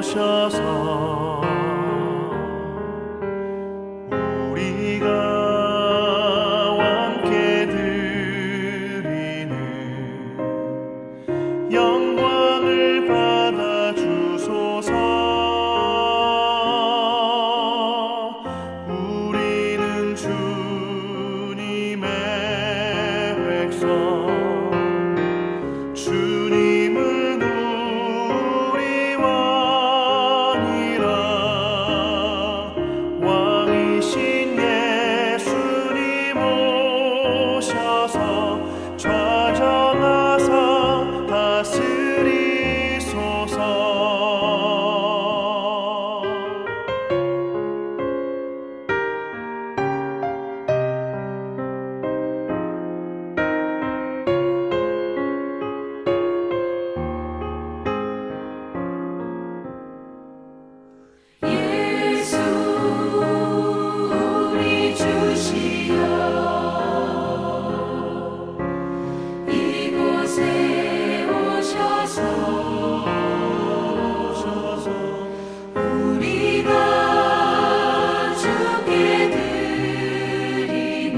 오셔서 우리가 함께 드리는 영광을 받아 주소서. 우리는 주님의 백성, 주님은 우리 왕이라. 왕이신 예수님 오셔서 좌정하사 다스리소서. 예수 우리 주시여 이곳에 오셔서 우리가 주께 드리는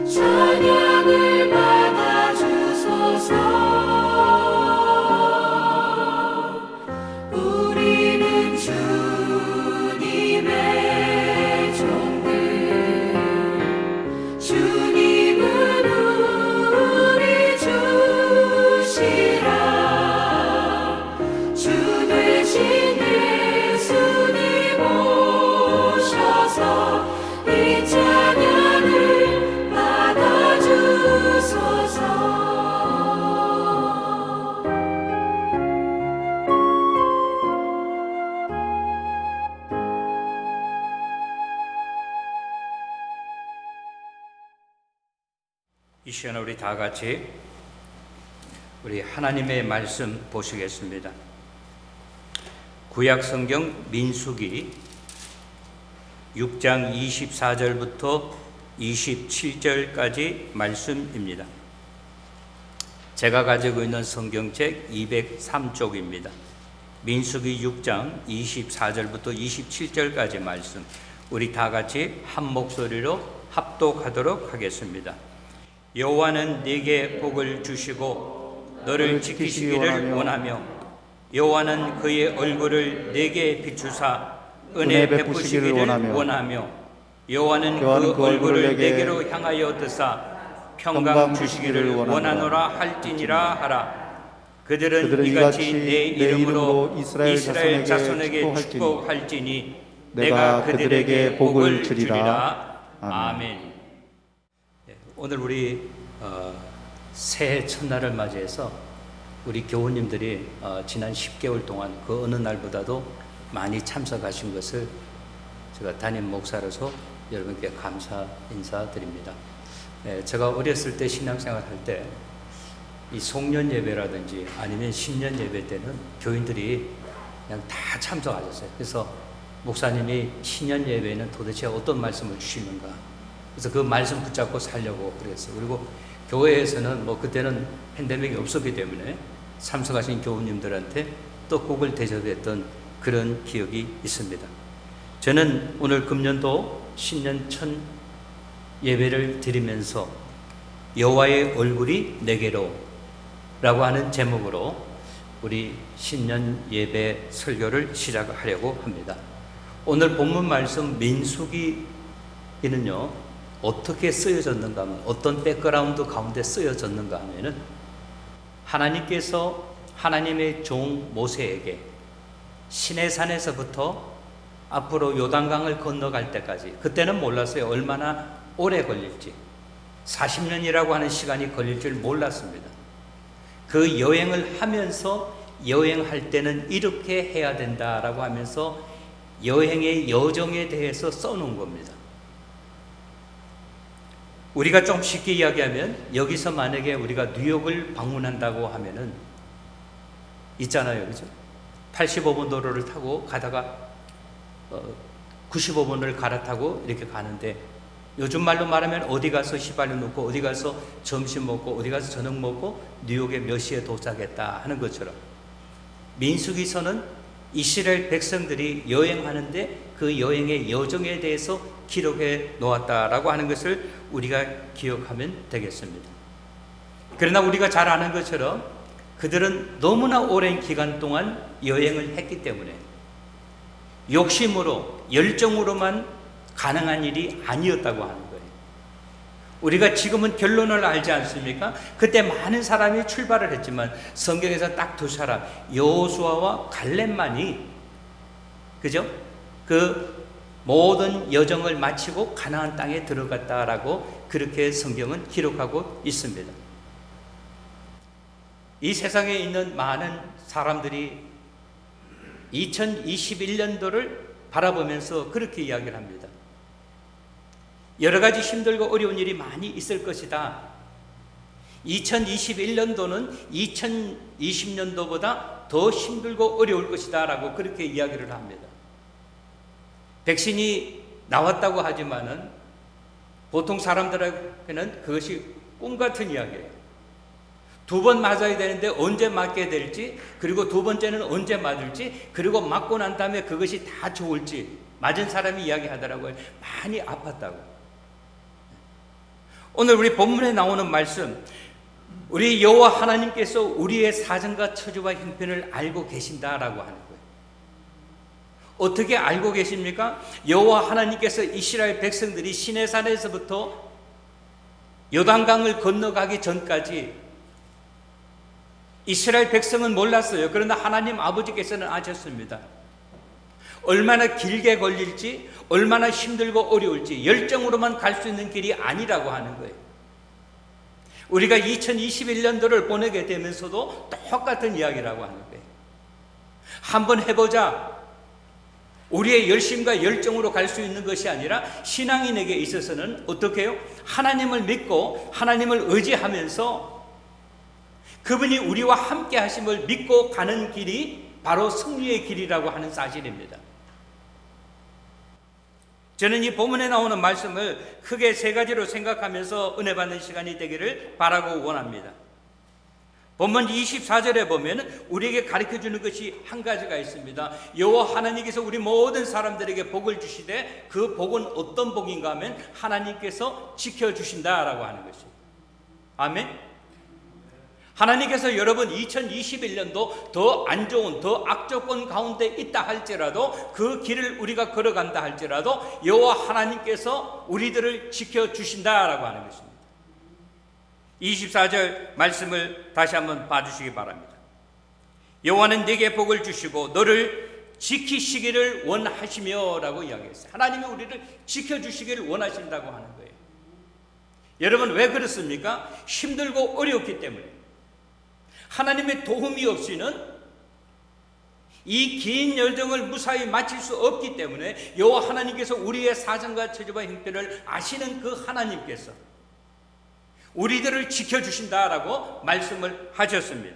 찬양을 받아 주소서. 우리는 주님의 종들, 주님은 우리 주시라. 주 되신 예수님 오셔서 이 찬양을 받아 주소서. 이 시간에 우리 다 같이 우리 하나님의 말씀 보시겠습니다. 구약 성경 민수기 6장 24절부터 27절까지 말씀입니다. 제가 가지고 있는 성경책 203쪽입니다. 민수기 6장 24절부터 27절까지 말씀, 우리 다 같이 한 목소리로 합독하도록 하겠습니다. 여호와는 네게 복을 주시고 너를 지키시기를 원하며 여호와는 그의 얼굴을 네게 비추사 은혜 베푸시기를 원하며 여호와는 그 얼굴을 네게로 향하여 드사 평강 주시기를 원하노라 할지니라 하라. 그들은 이같이 내 이름으로 이스라엘 자손에게 축복할지니 내가 그들에게 복을 주리라. 아멘. 오늘 우리 새해 첫날을 맞이해서 우리 교우님들이 지난 10개월 동안 그 어느 날보다도 많이 참석하신 것을 제가 담임 목사로서 여러분께 감사 인사드립니다. 제가 어렸을 때 신앙생활 할 때 이 송년 예배라든지 아니면 신년 예배 때는 교인들이 그냥 다 참석하셨어요. 그래서 목사님이 신년 예배에는 도대체 어떤 말씀을 주시는가, 그래서 그 말씀 붙잡고 살려고 그랬어요. 그리고 교회에서는 뭐 그때는 팬데믹이 없었기 때문에 참석하신 교우님들한테 떡국을 대접했던 그런 기억이 있습니다. 저는 오늘 금년도 신년 첫 예배를 드리면서 여호와의 얼굴이 내게로 라고 하는 제목으로 우리 신년 예배 설교를 시작하려고 합니다. 오늘 본문 말씀 민수기에는요 어떻게 쓰여졌는가 하면, 어떤 백그라운드 가운데 쓰여졌는가 하면은 하나님께서 하나님의 종 모세에게 시내산에서부터 앞으로 요단강을 건너갈 때까지, 그때는 몰랐어요. 얼마나 오래 걸릴지, 40년이라고 하는 시간이 걸릴 줄 몰랐습니다. 그 여행을 하면서 여행할 때는 이렇게 해야 된다라고 하면서 여행의 여정에 대해서 써놓은 겁니다. 우리가 좀 쉽게 이야기하면, 여기서 만약에 우리가 뉴욕을 방문한다고 하면은 있잖아요, 그죠? 85번 도로를 타고 가다가 95번을 갈아타고 이렇게 가는데, 요즘 말로 말하면 어디 가서 휘발유 넣고 어디 가서 점심 먹고 어디 가서 저녁 먹고 뉴욕에 몇 시에 도착했다 하는 것처럼 민수기서는 이스라엘 백성들이 여행하는데 그 여행의 여정에 대해서 기록해 놓았다라고 하는 것을 우리가 기억하면 되겠습니다. 그러나 우리가 잘 아는 것처럼 그들은 너무나 오랜 기간 동안 여행을 했기 때문에 욕심으로 열정으로만 가능한 일이 아니었다고 하는 거예요. 우리가 지금은 결론을 알지 않습니까? 그때 많은 사람이 출발을 했지만 성경에서 딱 두 사람, 여호수아와 갈렙만이 그죠? 그 모든 여정을 마치고 가나안 땅에 들어갔다라고 그렇게 성경은 기록하고 있습니다. 이 세상에 있는 많은 사람들이 2021년도를 바라보면서 그렇게 이야기를 합니다. 여러 가지 힘들고 어려운 일이 많이 있을 것이다. 2021년도는 2020년도보다 더 힘들고 어려울 것이다 라고 그렇게 이야기를 합니다. 백신이 나왔다고 하지만은 보통 사람들에게는 그것이 꿈 같은 이야기예요. 2번 맞아야 되는데 언제 맞게 될지, 그리고 2번째는 언제 맞을지, 그리고 맞고 난 다음에 그것이 다 좋을지 맞은 사람이 이야기하더라고요. 많이 아팠다고. 오늘 우리 본문에 나오는 말씀, 우리 여호와 하나님께서 우리의 사정과 처지와 형편을 알고 계신다라고 하는 거예요. 어떻게 알고 계십니까? 여호와 하나님께서 이스라엘 백성들이 시내산에서부터 요단강을 건너가기 전까지 이스라엘 백성은 몰랐어요. 그러나 하나님 아버지께서는 아셨습니다. 얼마나 길게 걸릴지, 얼마나 힘들고 어려울지 열정으로만 갈 수 있는 길이 아니라고 하는 거예요. 우리가 2021년도를 보내게 되면서도 똑같은 이야기라고 하는 거예요. 한번 해보자. 우리의 열심과 열정으로 갈 수 있는 것이 아니라 신앙인에게 있어서는 어떻게 해요? 하나님을 믿고 하나님을 의지하면서 그분이 우리와 함께 하심을 믿고 가는 길이 바로 승리의 길이라고 하는 사실입니다. 저는 이 본문에 나오는 말씀을 크게 3가지로 생각하면서 은혜 받는 시간이 되기를 바라고 원합니다. 본문 24절에 보면 우리에게 가르쳐주는 것이 한 가지가 있습니다. 여호와 하나님께서 우리 모든 사람들에게 복을 주시되 그 복은 어떤 복인가 하면 하나님께서 지켜주신다라고 하는 것입니다. 아멘. 하나님께서 여러분 2021년도 더 안 좋은, 더 악조건 가운데 있다 할지라도 그 길을 우리가 걸어간다 할지라도 여호와 하나님께서 우리들을 지켜주신다라고 하는 것입니다. 24절 말씀을 다시 한번 봐주시기 바랍니다. 여호와는 네게 복을 주시고 너를 지키시기를 원하시며 라고 이야기했어요. 하나님이 우리를 지켜주시기를 원하신다고 하는 거예요. 여러분 왜 그렇습니까? 힘들고 어렵기 때문에 하나님의 도움이 없이는 이 긴 여정을 무사히 마칠 수 없기 때문에 여호와 하나님께서 우리의 사정과 처지와 형편을 아시는 그 하나님께서 우리들을 지켜주신다라고 말씀을 하셨습니다.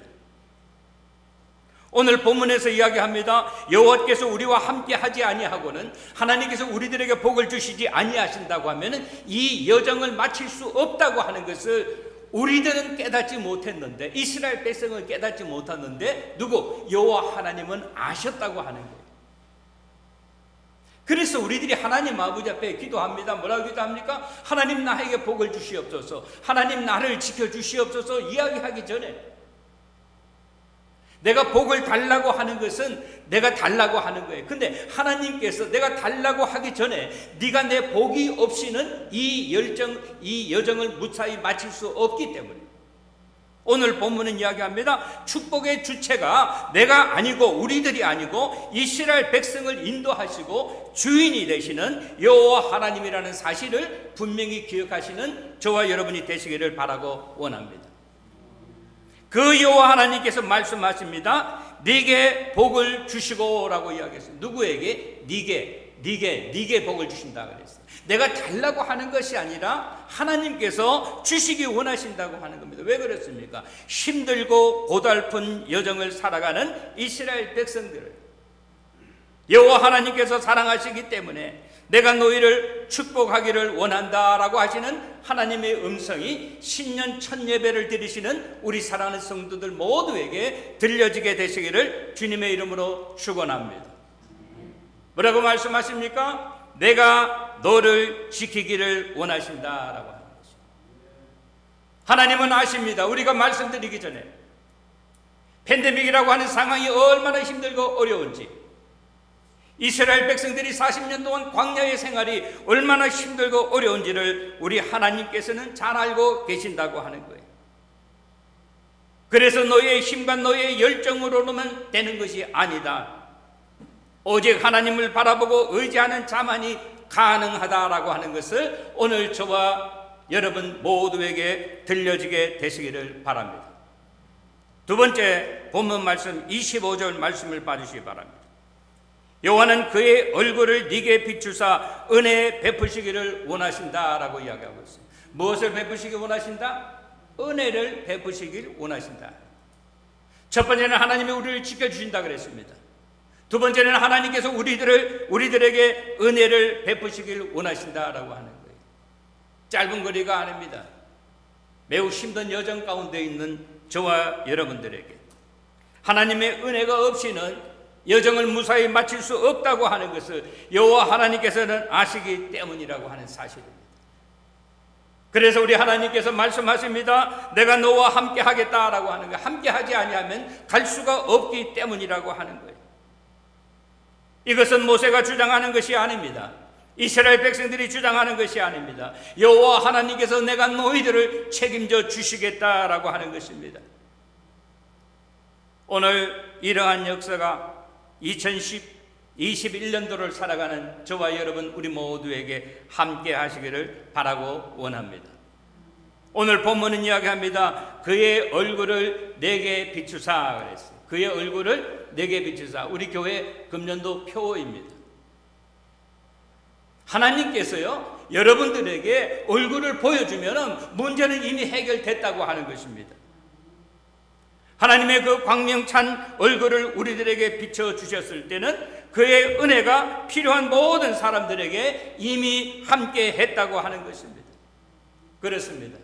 오늘 본문에서 이야기합니다. 여호와께서 우리와 함께 하지 아니하고는 하나님께서 우리들에게 복을 주시지 아니하신다고 하면 이 여정을 마칠 수 없다고 하는 것을 우리들은 깨닫지 못했는데, 이스라엘 백성은 깨닫지 못했는데 누구? 여호와 하나님은 아셨다고 하는 거예요. 그래서 우리들이 하나님 아버지 앞에 기도합니다. 뭐라고 기도합니까? 하나님 나에게 복을 주시옵소서, 하나님 나를 지켜주시옵소서 이야기하기 전에 내가 복을 달라고 하는 것은 내가 달라고 하는 거예요. 근데 하나님께서 내가 달라고 하기 전에 네가 내 복이 없이는 이 여정을 무사히 마칠 수 없기 때문에 오늘 본문은 이야기합니다. 축복의 주체가 내가 아니고 우리들이 아니고 이스라엘 백성을 인도하시고 주인이 되시는 여호와 하나님이라는 사실을 분명히 기억하시는 저와 여러분이 되시기를 바라고 원합니다. 그 여호와 하나님께서 말씀하십니다. 네게 복을 주시고 라고 이야기했어요. 누구에게? 네게 복을 주신다 그랬어요. 내가 달라고 하는 것이 아니라 하나님께서 주시기 원하신다고 하는 겁니다. 왜 그렇습니까? 힘들고 고달픈 여정을 살아가는 이스라엘 백성들을 여호와 하나님께서 사랑하시기 때문에 내가 너희를 축복하기를 원한다라고 하시는 하나님의 음성이 신년 첫 예배를 드리시는 우리 사랑하는 성도들 모두에게 들려지게 되시기를 주님의 이름으로 축원합니다. 뭐라고 말씀하십니까? 내가 너를 지키기를 원하신다라고 하는 것입니다. 하나님은 아십니다. 우리가 말씀드리기 전에 팬데믹이라고 하는 상황이 얼마나 힘들고 어려운지, 이스라엘 백성들이 40년 동안 광야의 생활이 얼마나 힘들고 어려운지를 우리 하나님께서는 잘 알고 계신다고 하는 거예요. 그래서 너희의 힘과 너희의 열정으로는 되는 것이 아니다. 오직 하나님을 바라보고 의지하는 자만이 가능하다라고 하는 것을 오늘 저와 여러분 모두에게 들려지게 되시기를 바랍니다. 두 번째 본문 말씀 25절 말씀을 봐주시기 바랍니다. 여호와는 그의 얼굴을 네게 비추사 은혜 베푸시기를 원하신다라고 이야기하고 있어요. 무엇을 베푸시기 원하신다? 은혜를 베푸시길 원하신다. 첫 번째는 하나님이 우리를 지켜주신다 그랬습니다. 두 번째는 하나님께서 우리들에게 은혜를 베푸시길 원하신다라고 하는 거예요. 짧은 거리가 아닙니다. 매우 힘든 여정 가운데 있는 저와 여러분들에게 하나님의 은혜가 없이는 여정을 무사히 마칠 수 없다고 하는 것을 여호와 하나님께서는 아시기 때문이라고 하는 사실입니다. 그래서 우리 하나님께서 말씀하십니다. 내가 너와 함께 하겠다라고 하는 거예요. 함께 하지 아니하면 갈 수가 없기 때문이라고 하는 거예요. 이것은 모세가 주장하는 것이 아닙니다. 이스라엘 백성들이 주장하는 것이 아닙니다. 여호와 하나님께서 내가 너희들을 책임져 주시겠다라고 하는 것입니다. 오늘 이러한 역사가 2021년도를 살아가는 저와 여러분 우리 모두에게 함께 하시기를 바라고 원합니다. 오늘 본문은 이야기합니다. 그의 얼굴을 내게 비추사 그랬어요. 그의 얼굴을 내게 비추사. 우리 교회 금년도 표어입니다. 하나님께서요 여러분들에게 얼굴을 보여주면 문제는 이미 해결됐다고 하는 것입니다. 하나님의 그 광명찬 얼굴을 우리들에게 비춰주셨을 때는 그의 은혜가 필요한 모든 사람들에게 이미 함께 했다고 하는 것입니다. 그렇습니다.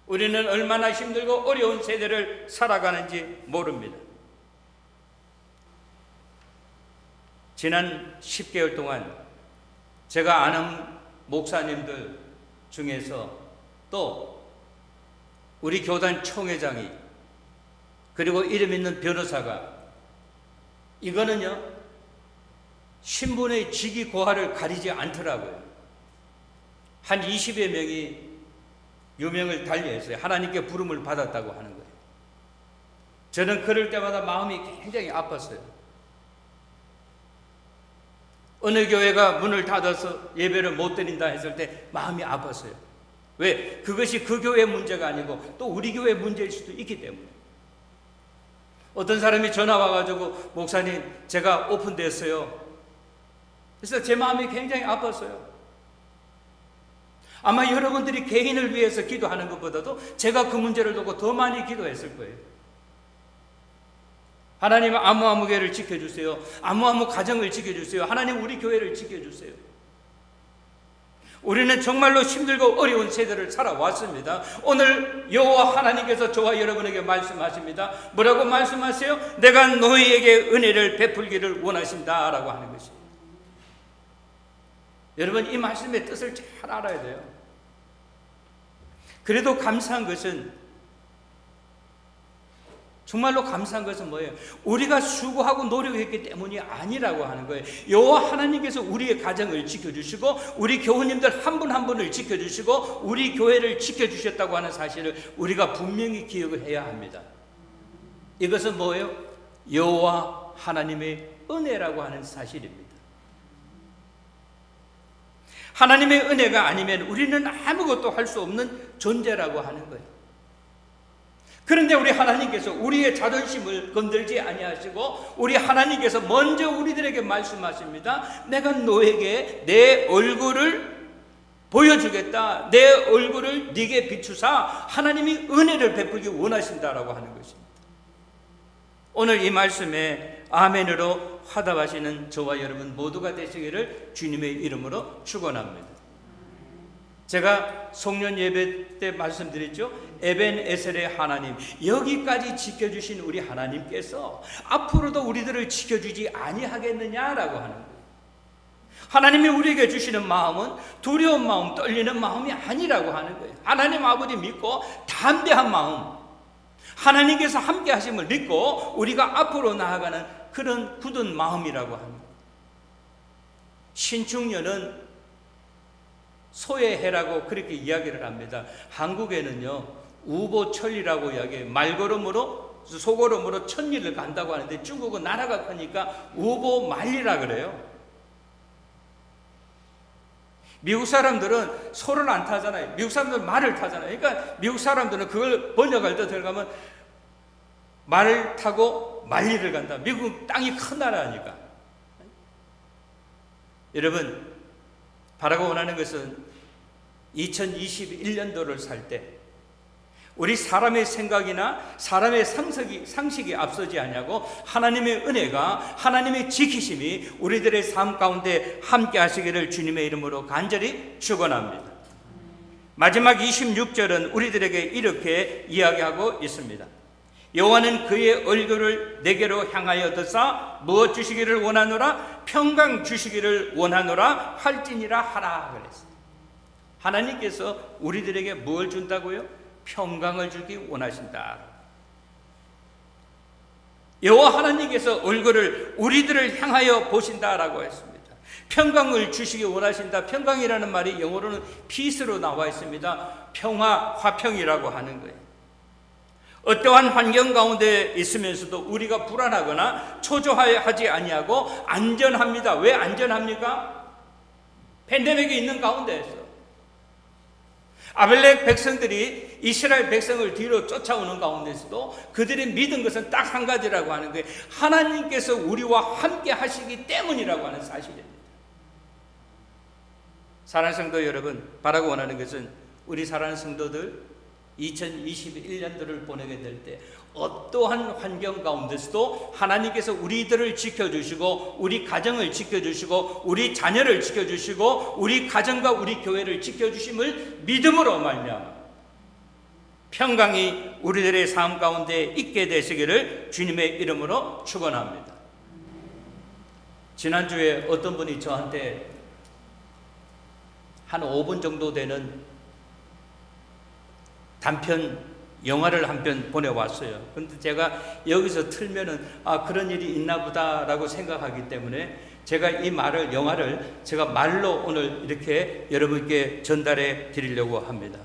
우리는 얼마나 힘들고 어려운 세대를 살아가는지 모릅니다. 지난 10개월 동안 제가 아는 목사님들 중에서 또 우리 교단 총회장이 그리고 이름 있는 변호사가 이거는요 신분의 직위 고하를 가리지 않더라고요. 한 20여 명이 유명을 달리했어요. 하나님께 부름을 받았다고 하는 거예요. 저는 그럴 때마다 마음이 굉장히 아팠어요. 어느 교회가 문을 닫아서 예배를 못 드린다 했을 때 마음이 아팠어요. 왜? 그것이 그 교회의 문제가 아니고 또 우리 교회의 문제일 수도 있기 때문에. 어떤 사람이 전화 와가지고 목사님 제가 오픈됐어요. 그래서 제 마음이 굉장히 아팠어요. 아마 여러분들이 개인을 위해서 기도하는 것보다도 제가 그 문제를 두고 더 많이 기도했을 거예요. 하나님 아무아무 교회를 지켜주세요. 아무아무 가정을 지켜주세요. 하나님 우리 교회를 지켜주세요. 우리는 정말로 힘들고 어려운 세대를 살아왔습니다. 오늘 여호와 하나님께서 저와 여러분에게 말씀하십니다. 뭐라고 말씀하세요? 내가 너희에게 은혜를 베풀기를 원하신다라고 하는 것입니다. 여러분 이 말씀의 뜻을 잘 알아야 돼요. 그래도 감사한 것은 정말로 감사한 것은 뭐예요? 우리가 수고하고 노력했기 때문이 아니라고 하는 거예요. 여호와 하나님께서 우리의 가정을 지켜주시고 우리 교우님들 한 분 한 분을 지켜주시고 우리 교회를 지켜주셨다고 하는 사실을 우리가 분명히 기억을 해야 합니다. 이것은 뭐예요? 여호와 하나님의 은혜라고 하는 사실입니다. 하나님의 은혜가 아니면 우리는 아무것도 할 수 없는 존재라고 하는 거예요. 그런데 우리 하나님께서 우리의 자존심을 건들지 아니하시고 우리 하나님께서 먼저 우리들에게 말씀하십니다. 내가 너에게 내 얼굴을 보여주겠다. 내 얼굴을 네게 비추사 하나님이 은혜를 베풀기 원하신다라고 하는 것입니다. 오늘 이 말씀에 아멘으로 화답하시는 저와 여러분 모두가 되시기를 주님의 이름으로 축원합니다. 제가 송년 예배 때 말씀드렸죠. 에벤에셀의 하나님, 여기까지 지켜주신 우리 하나님께서 앞으로도 우리들을 지켜주지 아니하겠느냐라고 하는 거예요. 하나님이 우리에게 주시는 마음은 두려운 마음, 떨리는 마음이 아니라고 하는 거예요. 하나님 아버지 믿고 담대한 마음, 하나님께서 함께 하심을 믿고 우리가 앞으로 나아가는 그런 굳은 마음이라고 합니다. 신축년은 소의 해라고 그렇게 이야기를 합니다. 한국에는요 우보천리라고 이야기해요. 말걸음으로 소걸음으로 천리를 간다고 하는데 중국은 나라가 크니까 우보만리라 그래요. 미국 사람들은 소를 안 타잖아요. 미국 사람들은 말을 타잖아요. 그러니까 미국 사람들은 그걸 번역할 때 들어가면 말을 타고 만리를 간다. 미국은 땅이 큰 나라니까. 여러분, 바라고 원하는 것은 2021년도를 살 때 우리 사람의 생각이나 사람의 상식이 앞서지 않냐고 하나님의 은혜가, 하나님의 지키심이 우리들의 삶 가운데 함께 하시기를 주님의 이름으로 간절히 축원합니다. 마지막 26절은 우리들에게 이렇게 이야기하고 있습니다. 여호와는 그의 얼굴을 내게로 향하여 드사 무엇 주시기를 원하노라? 평강 주시기를 원하노라 할지니라 하라 그랬어요. 하나님께서 우리들에게 뭘 준다고요? 평강을 주기 원하신다. 여호와 하나님께서 얼굴을 우리들을 향하여 보신다라고 했습니다. 평강을 주시기 원하신다. 평강이라는 말이 영어로는 peace로 나와 있습니다. 평화, 화평이라고 하는 거예요. 어떠한 환경 가운데 있으면서도 우리가 불안하거나 초조하지 아니하고 안전합니다. 왜 안전합니까? 팬데믹이 있는 가운데에서 아벨렉 백성들이 이스라엘 백성을 뒤로 쫓아오는 가운데서도 그들이 믿은 것은 딱 한 가지라고 하는 거예요. 하나님께서 우리와 함께 하시기 때문이라고 하는 사실입니다. 사랑하는 성도 여러분, 바라고 원하는 것은 우리 사랑하는 성도들 2021년도를 보내게 될 때 어떠한 환경 가운데서도 하나님께서 우리들을 지켜주시고 우리 가정을 지켜주시고 우리 자녀를 지켜주시고 우리 가정과 우리 교회를 지켜주심을 믿음으로 말미암아 평강이 우리들의 삶 가운데 있게 되시기를 주님의 이름으로 축원합니다. 지난주에 어떤 분이 저한테 한 5분 정도 되는 단편 영화를 한 편 보내왔어요. 그런데 제가 여기서 틀면은 그런 일이 있나 보다라고 생각하기 때문에 제가 이 영화를 제가 말로 오늘 이렇게 여러분께 전달해 드리려고 합니다.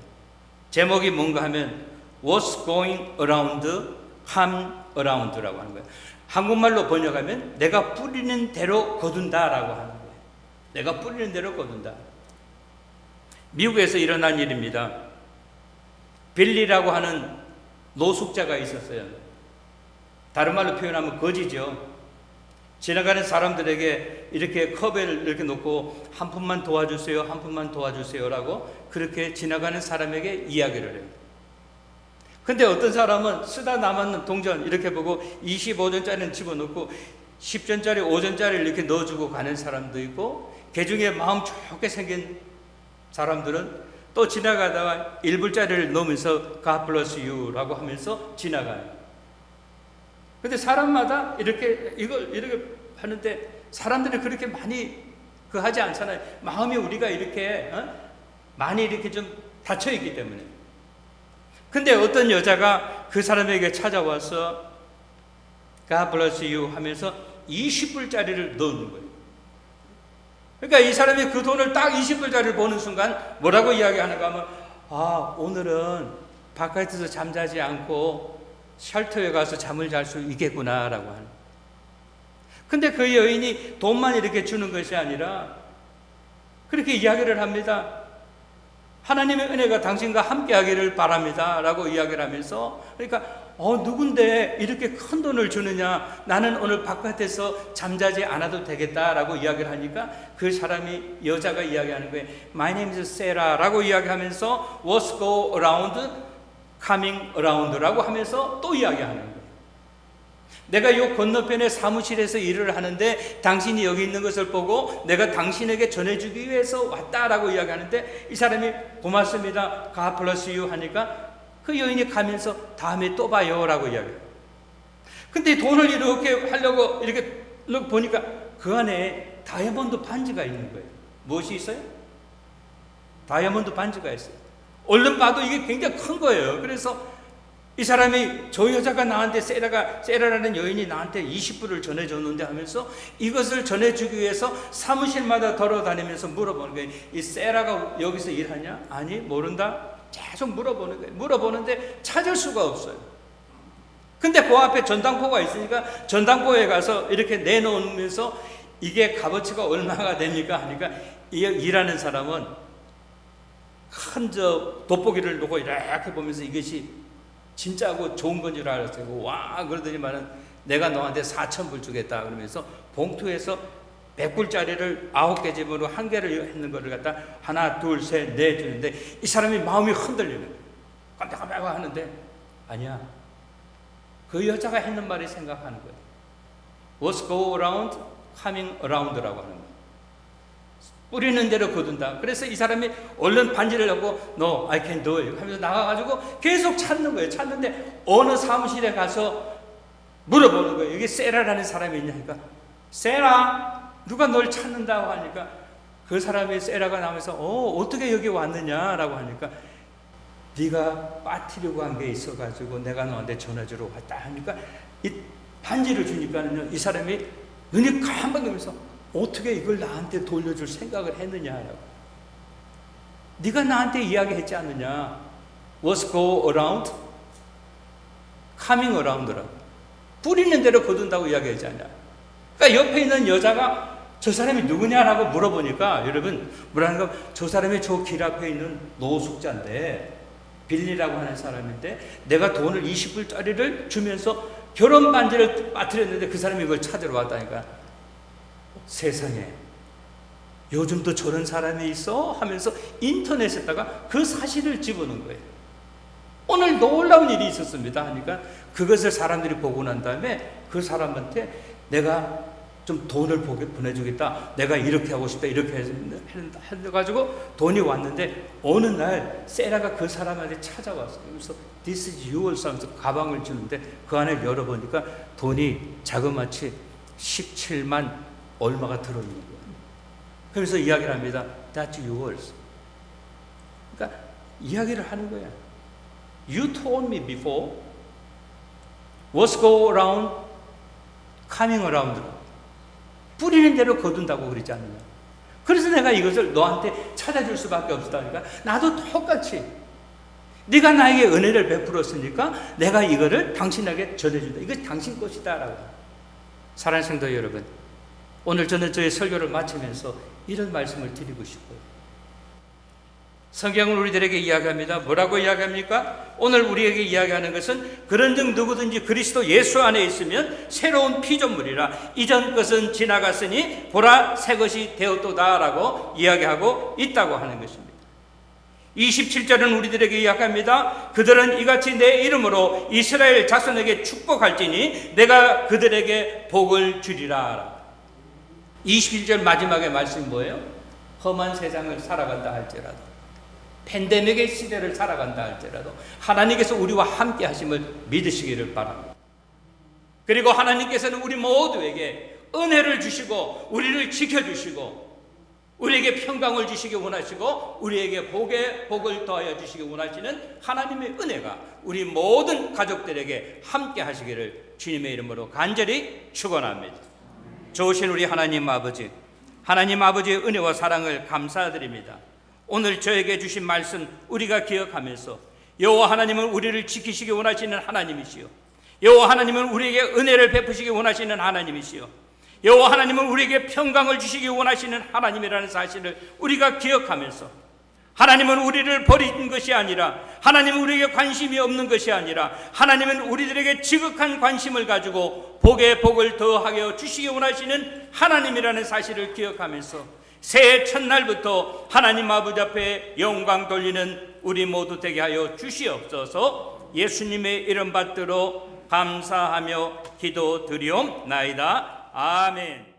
제목이 뭔가 하면 What's going around, come around라고 하는 거예요. 한국말로 번역하면 내가 뿌리는 대로 거둔다라고 하는 거예요. 내가 뿌리는 대로 거둔다. 미국에서 일어난 일입니다. 빌리라고 하는 노숙자가 있었어요. 다른 말로 표현하면 거지죠. 지나가는 사람들에게 이렇게 컵에 이렇게 놓고 한 푼만 도와주세요, 한 푼만 도와주세요라고 그렇게 지나가는 사람에게 이야기를 해요. 근데 어떤 사람은 쓰다 남았는 동전 이렇게 보고 25전짜리는 집어넣고 10전짜리, 5전짜리를 이렇게 넣어주고 가는 사람도 있고, 그 중에 마음 좋게 생긴 사람들은 또 지나가다가 1불짜리를 넣으면서 God bless you라고 하면서 지나가요. 근데 사람마다 이렇게 하는데 사람들이 그렇게 많이 하지 않잖아요. 마음이 우리가 이렇게 많이 이렇게 좀 닫혀 있기 때문에. 근데 어떤 여자가 그 사람에게 찾아와서 God bless you 하면서 20불짜리를 넣는 거예요. 그러니까 이 사람이 그 돈을 딱 20불짜리를 보는 순간 뭐라고 이야기하는가 하면 오늘은 바깥에서 잠자지 않고 쉘터에 가서 잠을 잘 수 있겠구나 라고 하는. 근데 그 여인이 돈만 이렇게 주는 것이 아니라 그렇게 이야기를 합니다. 하나님의 은혜가 당신과 함께 하기를 바랍니다 라고 이야기를 하면서, 그러니까 누군데 이렇게 큰 돈을 주느냐, 나는 오늘 바깥에서 잠자지 않아도 되겠다라고 이야기를 하니까 그 사람이, 여자가 이야기하는 거예요. My name is Sarah 라고 이야기하면서 What's go around, coming around 라고 하면서 또 이야기하는 거예요. 내가 요 건너편에 사무실에서 일을 하는데 당신이 여기 있는 것을 보고 내가 당신에게 전해주기 위해서 왔다라고 이야기하는데 이 사람이 고맙습니다. God bless you 하니까 그 여인이 가면서 다음에 또 봐요 라고 이야기해요. 근데 돈을 이렇게 하려고 이렇게 보니까 그 안에 다이아몬드 반지가 있는 거예요. 무엇이 있어요? 다이아몬드 반지가 있어요. 얼른 봐도 이게 굉장히 큰 거예요. 그래서 이 사람이 저 여자가 나한테 세라라는 여인이 나한테 20불을 전해줬는데 하면서 이것을 전해주기 위해서 사무실마다 돌아다니면서 물어보는 거예요. 이 세라가 여기서 일하냐? 아니 모른다. 계속 물어보는 거예요. 물어보는데 찾을 수가 없어요. 근데 그 앞에 전당포가 있으니까 전당포에 가서 이렇게 내놓으면서 이게 값어치가 얼마가 됩니까? 하니까 일하는 사람은 큰 돋보기를 놓고 이렇게 보면서 이것이 진짜고 좋은 건 줄 알았어요. 와 그러더니만은 내가 너한테 4,000불 주겠다 그러면서 봉투에서 100불짜리를 9개 집으로 1개를 했는 거를 갖다 하나 둘 셋 넷 주는데 이 사람이 마음이 흔들리는 거예요. 깜짝깜짝 하는데 아니야. 그 여자가 했는 말이 생각하는 거예요. What's go around, coming around라고 하는 거예요. 뿌리는 대로 거둔다. 그래서 이 사람이 얼른 반지를 하고 No, I can do it 하면서 나가가지고 계속 찾는 거예요. 찾는데 어느 사무실에 가서 물어보는 거예요. 여기 세라라는 사람이 있냐니까 세라 누가 널 찾는다고 하니까 그 사람이 세라가 나오면서 어떻게 여기 왔느냐라고 하니까 네가 빠뜨리고 한 게 있어가지고 내가 너한테 전해주러 왔다 하니까 이 반지를 주니까는요 이 사람이 눈이 깜빡이면서 어떻게 이걸 나한테 돌려줄 생각을 했느냐라고. 네가 나한테 이야기했지 않느냐. What's go around, coming around라고. 뿌리는 대로 거둔다고 이야기하지 않냐. 그러니까 옆에 있는 여자가 저 사람이 누구냐라고 물어보니까 여러분 뭐라는 저 사람이 저 길 앞에 있는 노숙자인데 빌리라고 하는 사람인데 내가 돈을 20불짜리를 주면서 결혼 반지를 빠뜨렸는데 그 사람이 이걸 찾으러 왔다니까. 세상에 요즘도 저런 사람이 있어? 하면서 인터넷에다가 그 사실을 집어넣은 거예요. 오늘 놀라운 일이 있었습니다 하니까 그것을 사람들이 보고 난 다음에 그 사람한테 내가 좀 돈을 보내주겠다. 내가 이렇게 하고 싶다. 이렇게 해가지고 돈이 왔는데 어느 날 세라가 그 사람한테 찾아왔어요. 그래서 This is yours 하면서 가방을 주는데 그 안에 열어보니까 돈이 자그마치 17만 얼마가 들어있는 거예요. 그래서 이야기를 합니다. That's yours. 그러니까 이야기를 하는 거야. You told me before what's go around, coming around. 뿌리는 대로 거둔다고 그러지 않느냐. 그래서 내가 이것을 너한테 찾아줄 수밖에 없었다니까. 나도 똑같이 네가 나에게 은혜를 베풀었으니까 내가 이거를 당신에게 전해준다. 이거 당신 것이다 라고. 사랑하는 성도 여러분, 오늘 저는 저의 설교를 마치면서 이런 말씀을 드리고 싶어요. 성경은 우리들에게 이야기합니다. 뭐라고 이야기합니까? 오늘 우리에게 이야기하는 것은 그런즉 누구든지 그리스도 예수 안에 있으면 새로운 피조물이라 이전 것은 지나갔으니 보라 새 것이 되었도다 라고 이야기하고 있다고 하는 것입니다. 27절은 우리들에게 이야기합니다. 그들은 이같이 내 이름으로 이스라엘 자손에게 축복할지니 내가 그들에게 복을 주리라. 21절 마지막에 말씀이 뭐예요? 험한 세상을 살아간다 할지라도, 팬데믹의 시대를 살아간다 할지라도 하나님께서 우리와 함께 하심을 믿으시기를 바랍니다. 그리고 하나님께서는 우리 모두에게 은혜를 주시고 우리를 지켜주시고 우리에게 평강을 주시기 원하시고 우리에게 복을 더하여 주시기 원하시는 하나님의 은혜가 우리 모든 가족들에게 함께 하시기를 주님의 이름으로 간절히 축원합니다. 좋으신 우리 하나님 아버지의 은혜와 사랑을 감사드립니다. 오늘 저에게 주신 말씀 우리가 기억하면서 여호와 하나님은 우리를 지키시기 원하시는 하나님이시요, 여호와 하나님은 우리에게 은혜를 베푸시기 원하시는 하나님이시요, 여호와 하나님은 우리에게 평강을 주시기 원하시는 하나님이라는 사실을 우리가 기억하면서 하나님은 우리를 버린 것이 아니라, 하나님은 우리에게 관심이 없는 것이 아니라 하나님은 우리들에게 지극한 관심을 가지고 복에 복을 더하게 주시기 원하시는 하나님이라는 사실을 기억하면서 새해 첫날부터 하나님 아버지 앞에 영광 돌리는 우리 모두 되게 하여 주시옵소서. 예수님의 이름 받들어 감사하며 기도드리옵나이다. 아멘.